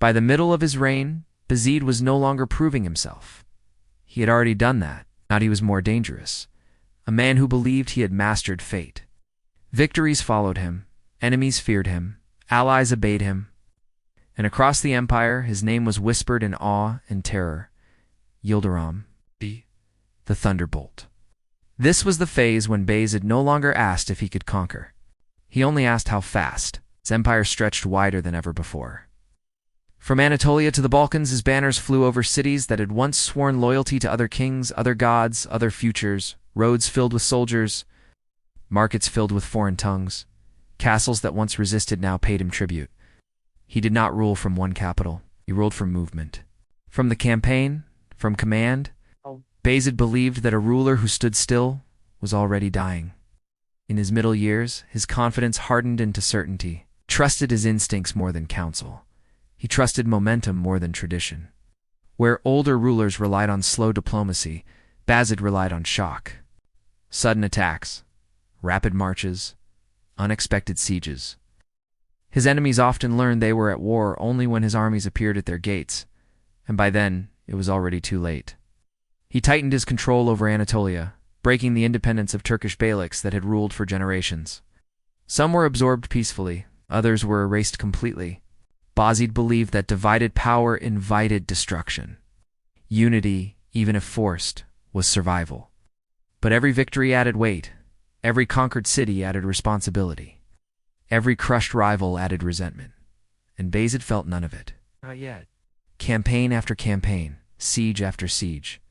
By the middle of his reign, Bayezid was no longer proving himself. He had already done that. Now he was more dangerous. A man who believed he had mastered fate. Victories followed him, enemies feared him, allies obeyed him, and across the empire his name was whispered in awe and terror. Yildirim, the Thunderbolt. This was the phase when Bayezid no longer asked if he could conquer. He only asked how fast. His empire stretched wider than ever before. From Anatolia to the Balkans, his banners flew over cities that had once sworn loyalty to other kings, other gods, other futures, roads filled with soldiers, markets filled with foreign tongues, castles that once resisted now paid him tribute. He did not rule from one capital. He ruled from movement. From the campaign, from command, Bayezid believed that a ruler who stood still was already dying. In his middle years, his confidence hardened into certainty. He trusted his instincts more than counsel. He trusted momentum more than tradition. Where older rulers relied on slow diplomacy, Bayezid relied on shock. Sudden attacks, rapid marches, unexpected sieges. His enemies often learned they were at war only when his armies appeared at their gates, and by then it was already too late. He tightened his control over Anatolia, breaking the independence of Turkish beyliks that had ruled for generations. Some were absorbed peacefully, others were erased completely. Bayezid believed that divided power invited destruction. Unity, even if forced, was survival. But every victory added weight. Every conquered city added responsibility. Every crushed rival added resentment. And Bayezid felt none of it. Not yet. Campaign after campaign, siege after siege.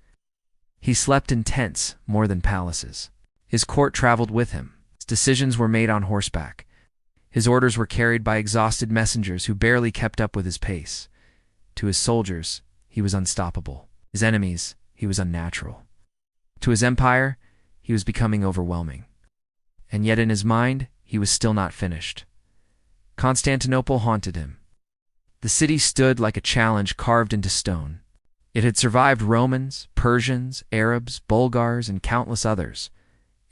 He slept in tents more than palaces. His court traveled with him. His decisions were made on horseback. His orders were carried by exhausted messengers who barely kept up with his pace. To his soldiers, he was unstoppable. His enemies, he was unnatural. To his empire, he was becoming overwhelming. And yet in his mind, he was still not finished. Constantinople haunted him. The city stood like a challenge carved into stone. It had survived Romans, Persians, Arabs, Bulgars, and countless others.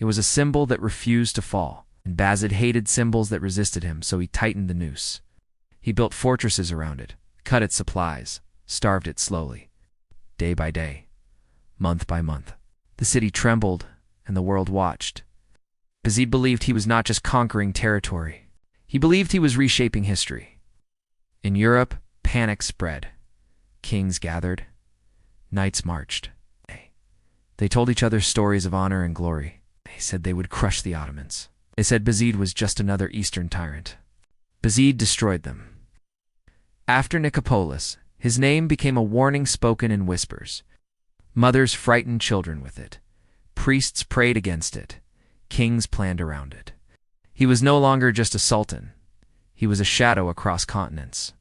It was a symbol that refused to fall. And Bayezid hated symbols that resisted him, so he tightened the noose. He built fortresses around it, cut its supplies, starved it slowly. Day by day, month by month. The city trembled, and the world watched. Bayezid believed he was not just conquering territory. He believed he was reshaping history. In Europe, panic spread. Kings gathered. Knights marched. They told each other stories of honor and glory. They said they would crush the Ottomans. They said Bayezid was just another Eastern tyrant. Bayezid destroyed them. After Nicopolis, his name became a warning spoken in whispers. Mothers frightened children with it. Priests prayed against it. Kings planned around it. He was no longer just a sultan. He was a shadow across continents.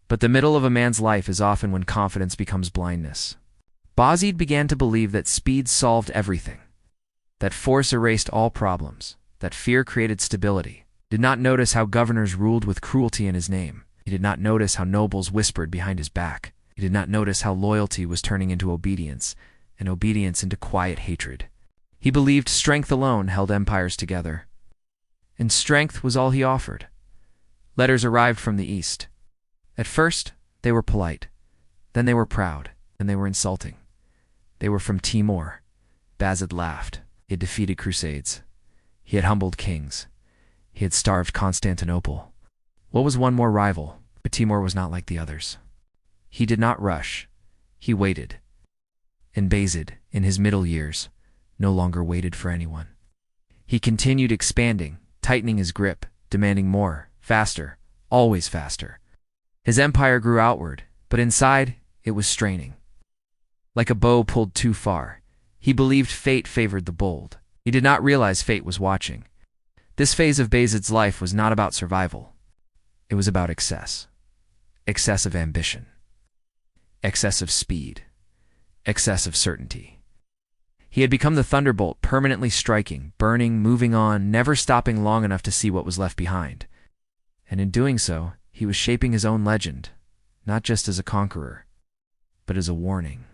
But the middle of a man's life is often when confidence becomes blindness. Bayezid began to believe that speed solved everything, that force erased all problems, that fear created stability. He did not notice how governors ruled with cruelty in his name. He did not notice how nobles whispered behind his back. He did not notice how loyalty was turning into obedience, and obedience into quiet hatred. He believed strength alone held empires together. And strength was all he offered. Letters arrived from the East. At first, they were polite. Then they were proud. Then they were insulting. They were from Timur. Bayezid laughed. He had defeated crusades. He had humbled kings. He had starved Constantinople. What was one more rival? But Timur was not like the others. He did not rush. He waited. And Bayezid, in his middle years, no longer waited for anyone. He continued expanding, tightening his grip, demanding more, faster, always faster. His empire grew outward, but inside, it was straining. Like a bow pulled too far, he believed fate favored the bold. He did not realize fate was watching. This phase of Bayezid's life was not about survival. It was about excess. Excessive ambition. Excessive speed. Excessive certainty. He had become the Thunderbolt, permanently striking, burning, moving on, never stopping long enough to see what was left behind. And in doing so, he was shaping his own legend, not just as a conqueror, but as a warning.